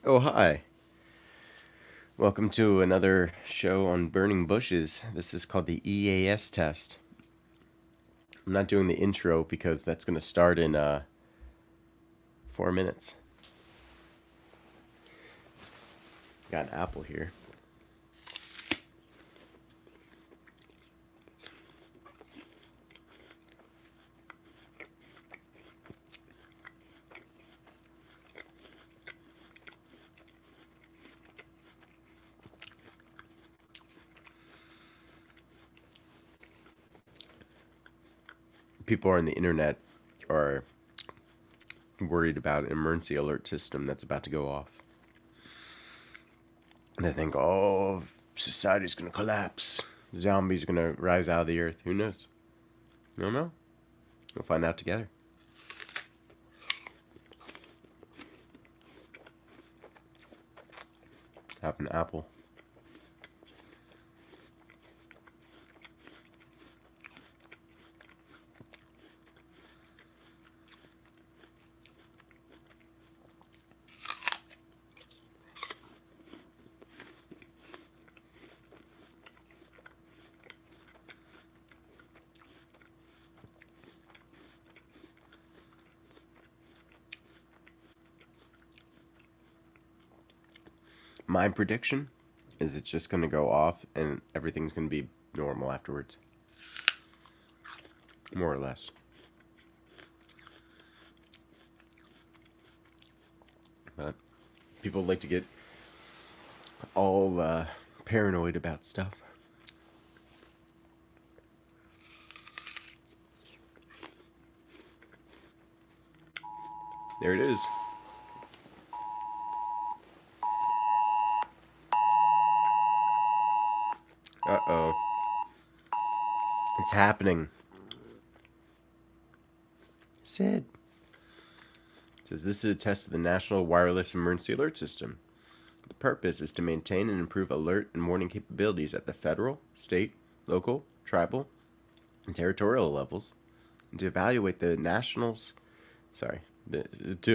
Oh, hi. Welcome to another show on burning bushes. This is called the EAS test. I'm not doing the intro because that's going to start in 4 minutes. Got an apple here. People on the internet are worried about an emergency alert system that's about to go off. They think, oh, society's going to collapse. Zombies are going to rise out of the earth. Who knows? I don't know. We'll find out together. Have an apple. My prediction is it's just going to go off and everything's going to be normal afterwards. More or less. But people like to get all paranoid about stuff. There it is. Uh-oh. It's happening. Sid. It says this is a test of the National Wireless Emergency Alert System. The purpose is to maintain and improve alert and warning capabilities at the federal, state, local, tribal, and territorial levels, and to evaluate to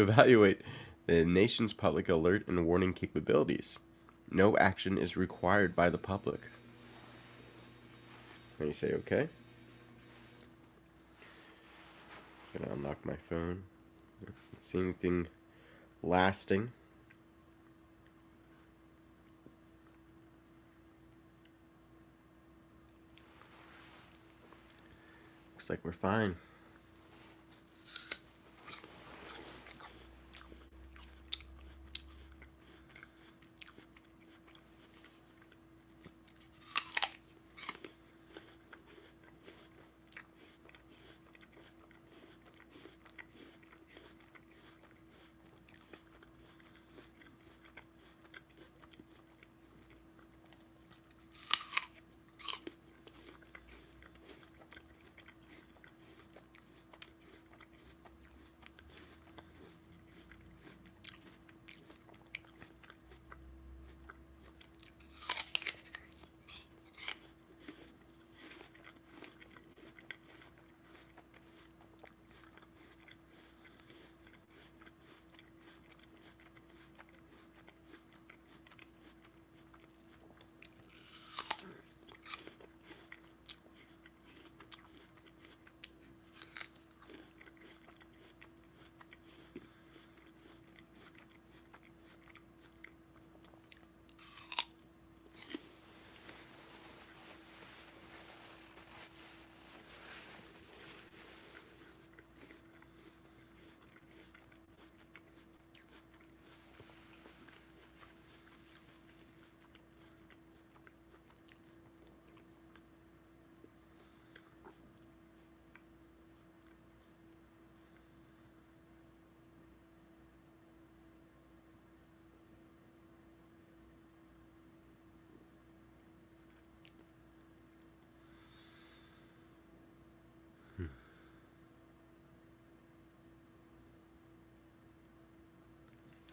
evaluate the nation's public alert and warning capabilities. No action is required by the public. And you say, okay. Gonna unlock my phone. Don't see anything lasting. Looks like we're fine.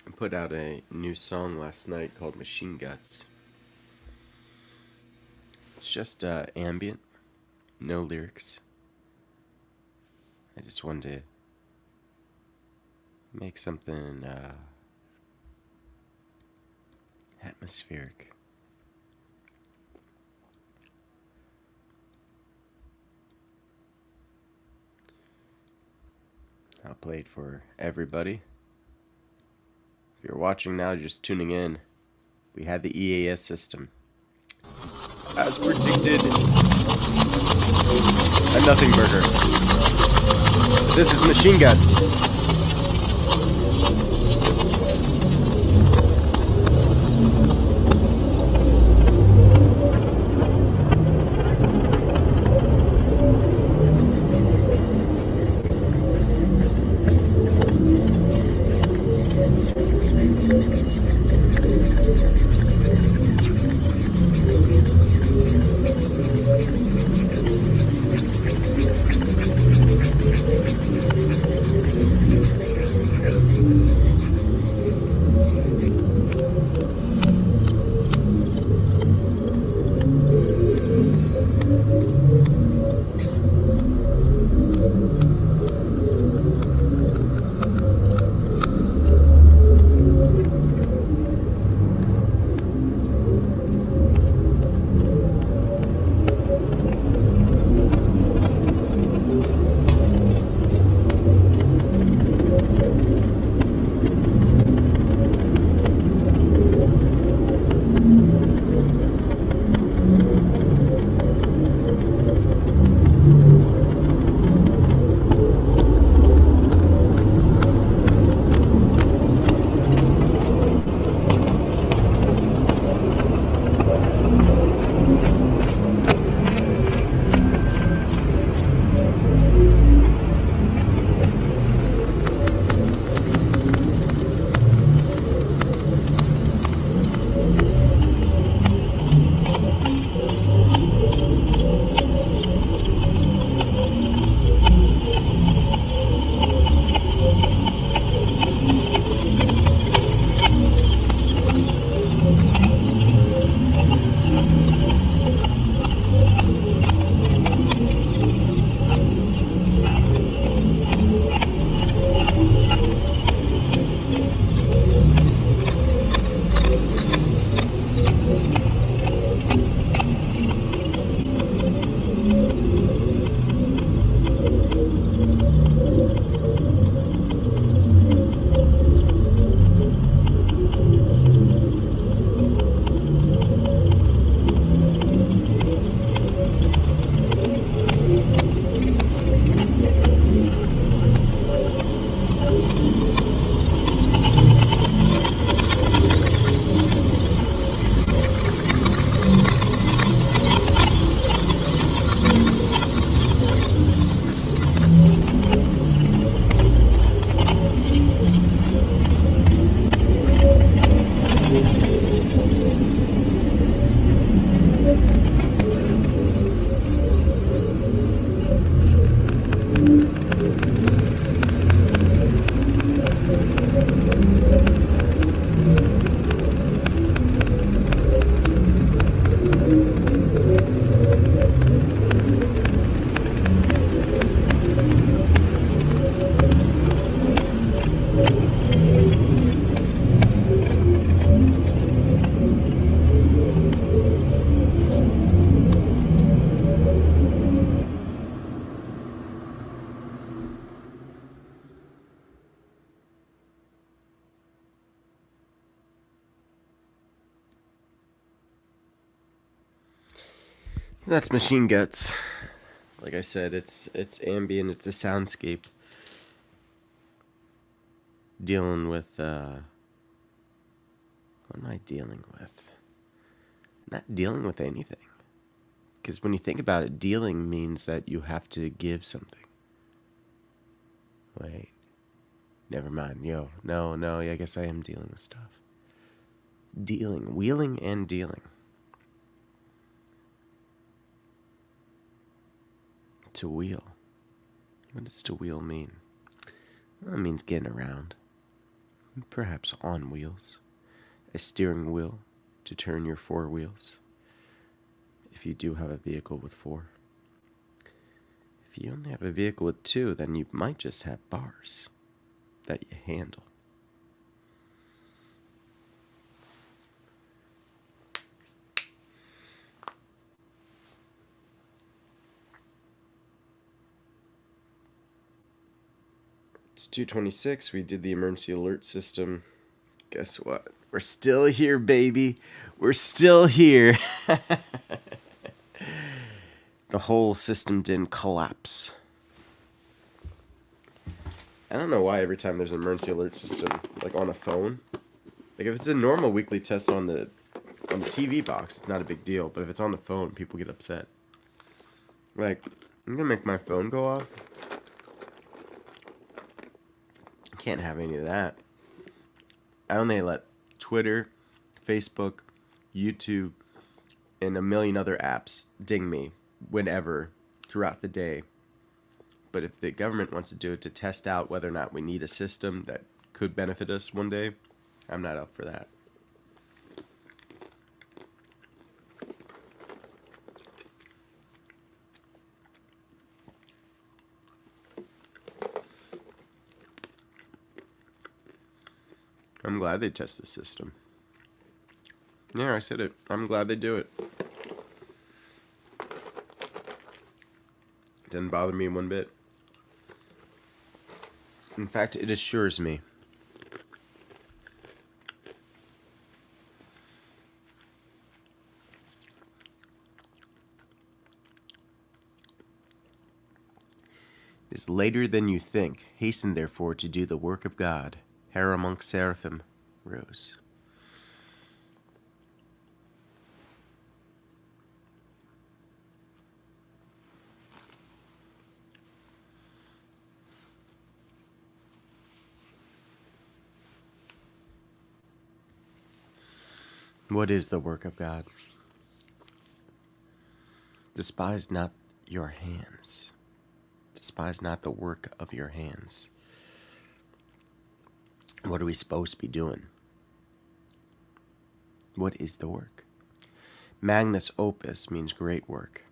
I put out a new song last night called Machine Guts. It's just ambient, no lyrics. I just wanted to make something Atmospheric. I'll play it for everybody. If you're watching now, just tuning in, we had the EAS system. As predicted, a nothing burger. This is Machine Guts. That's Machine Guts. Like I said, it's ambient. It's a soundscape dealing with. What am I dealing with? Not dealing with anything. Because when you think about it, dealing means that you have to give something. Wait. Never mind. No, I guess I am dealing with stuff. Dealing. Wheeling and dealing. To wheel. What does to wheel mean? Well, it means getting around. Perhaps on wheels. A steering wheel to turn your four wheels. If you do have a vehicle with four. If you only have a vehicle with two, then you might just have bars that you handle. It's 2:26. We did the emergency alert system. Guess what? We're still here, baby. We're still here. The whole system didn't collapse. I don't know why every time there's an emergency alert system, like on a phone, like if it's a normal weekly test on the TV box, it's not a big deal. But if it's on the phone, people get upset. Like, I'm gonna make my phone go off. I can't have any of that. I only let Twitter, Facebook, YouTube, and a million other apps ding me whenever throughout the day. But if the government wants to do it to test out whether or not we need a system that could benefit us one day, I'm not up for that. I'm glad they test the system. Yeah, I said it. I'm glad they do it. Doesn't bother me one bit. In fact, it assures me. It is later than you think. Hasten therefore to do the work of God. Hair among seraphim rose. What is the work of God? Despise not your hands. Despise not the work of your hands. What are we supposed to be doing? What is the work? Magnus opus means great work.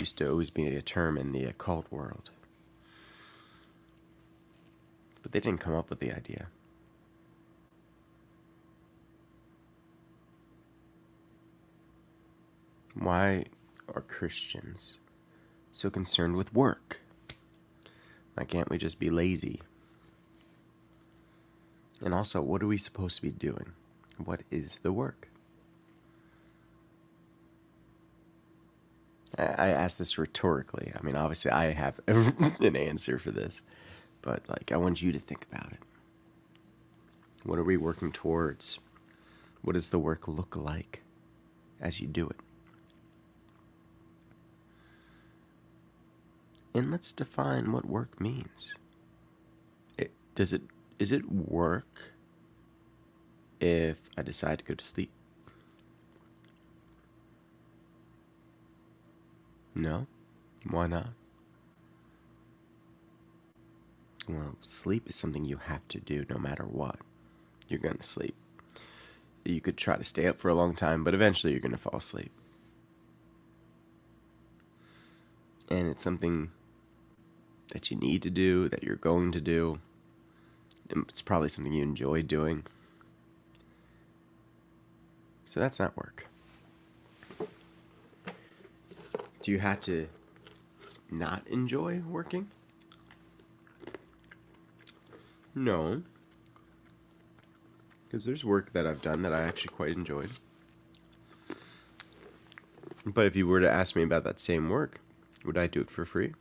Used to always be a term in the occult world. But they didn't come up with the idea. Why are Christians so concerned with work? Why can't we just be lazy? And also, what are we supposed to be doing? What is the work? I ask this rhetorically. I mean, obviously, I have an answer for this. But, I want you to think about it. What are we working towards? What does the work look like as you do it? And let's define what work means. Is it work if I decide to go to sleep? No? Why not? Well, sleep is something you have to do no matter what. You're going to sleep. You could try to stay up for a long time, but eventually you're going to fall asleep. And it's something that you need to do, that you're going to do. It's probably something you enjoy doing. So that's not work. Do you have to not enjoy working? No. Because there's work that I've done that I actually quite enjoyed. But if you were to ask me about that same work, would I do it for free?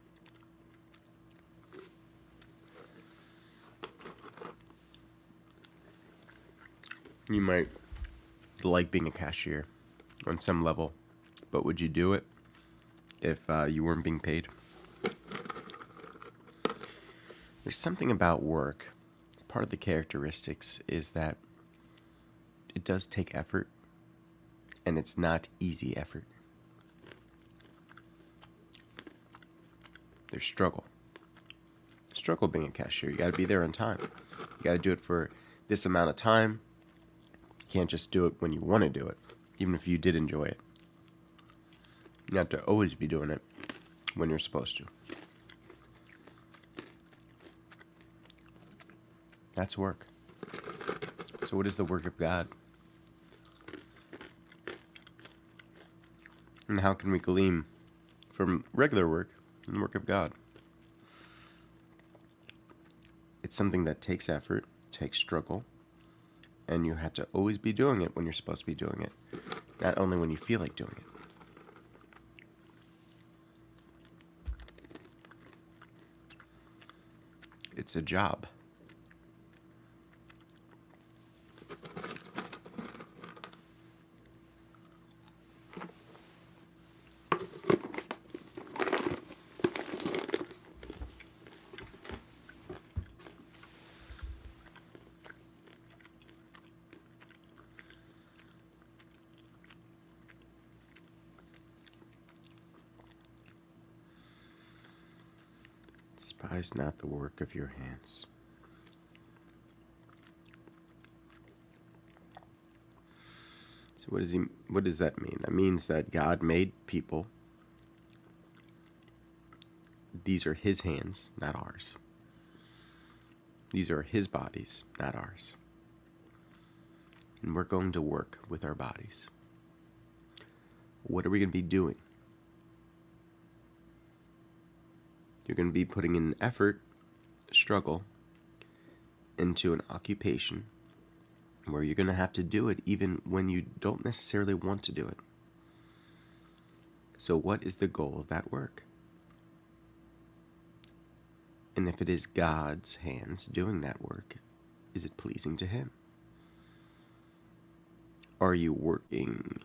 You might like being a cashier on some level, but would you do it if you weren't being paid? There's something about work. Part of the characteristics is that it does take effort, and it's not easy effort. There's struggle. Struggle being a cashier. You got to be there on time. You got to do it for this amount of time. You can't just do it when you want to do it, even if you did enjoy it. You have to always be doing it when you're supposed to. That's work. So what is the work of God? And how can we glean from regular work and the work of God? It's something that takes effort, takes struggle, and you have to always be doing it when you're supposed to be doing it, not only when you feel like doing it. It's a job. Despise not the work of your hands. So what does that mean? That means that God made people. These are his hands, not ours. These are his bodies, not ours. And we're going to work with our bodies. What are we going to be doing? You're going to be putting in effort, struggle, into an occupation where you're going to have to do it even when you don't necessarily want to do it. So what is the goal of that work? And if it is God's hands doing that work, is it pleasing to him? Are you working?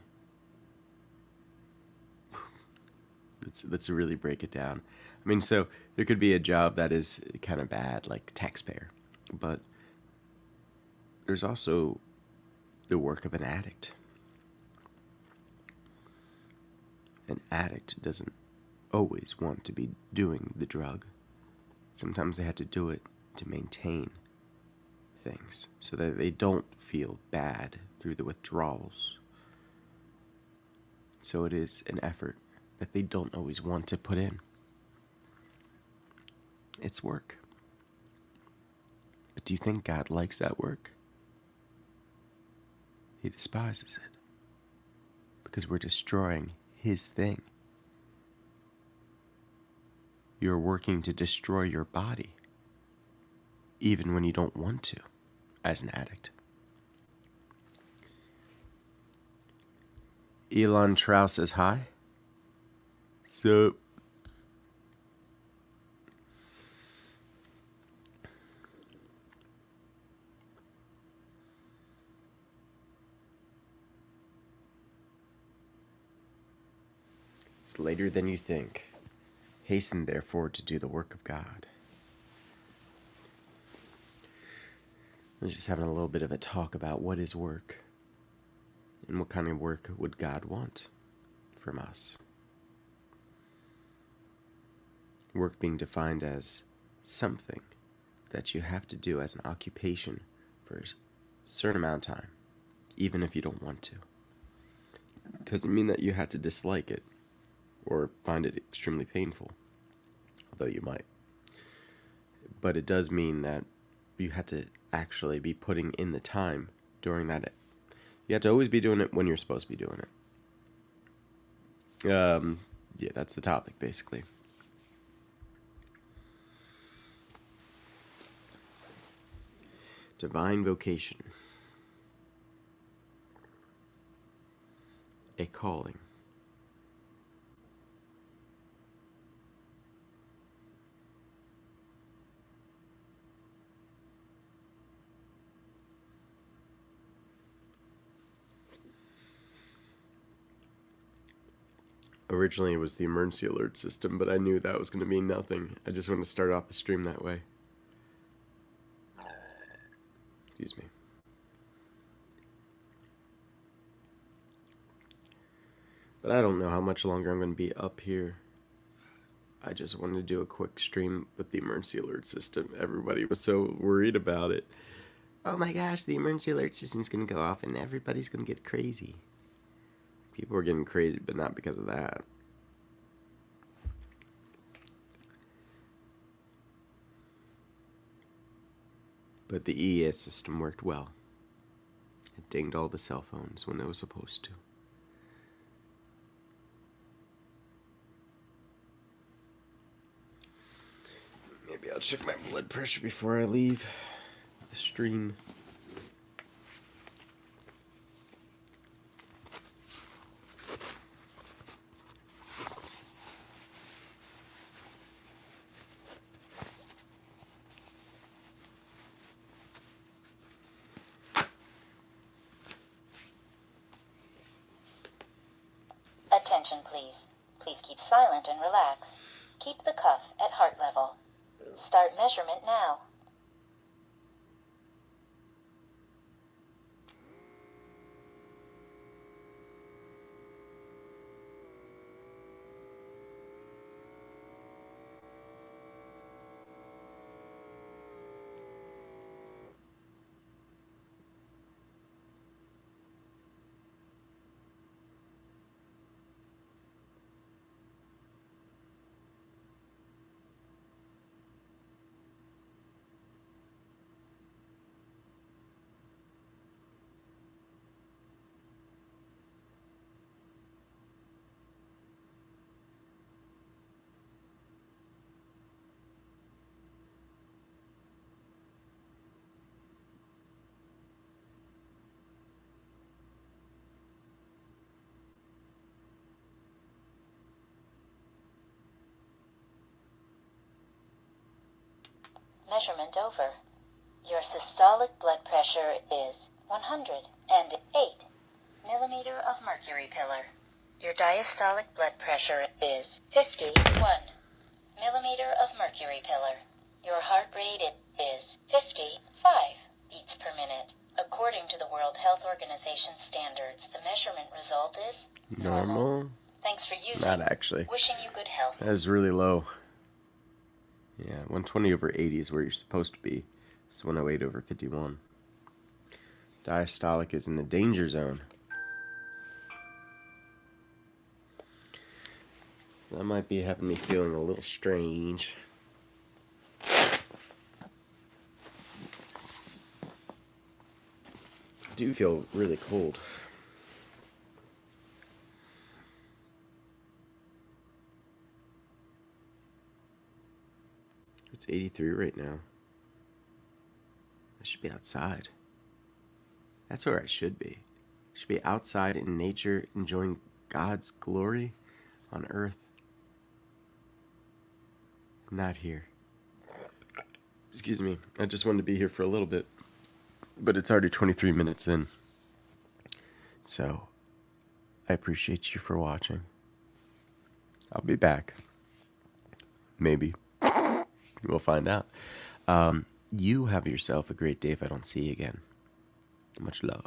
Let's really break it down. I mean, so there could be a job that is kind of bad, like taxpayer, but there's also the work of an addict. An addict doesn't always want to be doing the drug. Sometimes they have to do it to maintain things so that they don't feel bad through the withdrawals. So it is an effort that they don't always want to put in. It's work. But do you think God likes that work? He despises it. Because we're destroying his thing. You're working to destroy your body, even when you don't want to, as an addict. Elon Trow says hi. Sup? It's later than you think. Hasten therefore to do the work of God. I was just having a little bit of a talk about what is work and what kind of work would God want from us. Work being defined as something that you have to do as an occupation for a certain amount of time, even if you don't want to. It doesn't mean that you have to dislike it or find it extremely painful, although you might. But it does mean that you have to actually be putting in the time during that. You have to always be doing it when you're supposed to be doing it. Yeah, that's the topic, basically. Divine vocation. A calling. Originally it was the emergency alert system, but I knew that was going to mean nothing. I just wanted to start off the stream that way. Excuse me. But I don't know how much longer I'm going to be up here. I just wanted to do a quick stream with the emergency alert system. Everybody was so worried about it. Oh my gosh, the emergency alert system's going to go off and everybody's going to get crazy. People are getting crazy, but not because of that. But the EAS system worked well. It dinged all the cell phones when it was supposed to. Maybe I'll check my blood pressure before I leave the stream. Attention, please. Please keep silent and relax. Keep the cuff at heart level. Start measurement now. Measurement over. Your systolic blood pressure is 108 millimeter of mercury pillar. Your diastolic blood pressure is 51 millimeter of mercury pillar. Your heart rate is 55 beats per minute. According to the World Health Organization standards, the measurement result is Normal? Thanks for using. Not actually. Wishing you good health. That is really low. Yeah, 120/80 is where you're supposed to be. It's 108/51. Diastolic is in the danger zone. So that might be having me feeling a little strange. I do feel really cold. It's 83 right now. I should be outside. That's where I should be. I should be outside in nature, enjoying God's glory on earth. Not here. Excuse me. I just wanted to be here for a little bit. But it's already 23 minutes in. So, I appreciate you for watching. I'll be back. Maybe. We'll find out. You have yourself a great day if I don't see you again. Much love.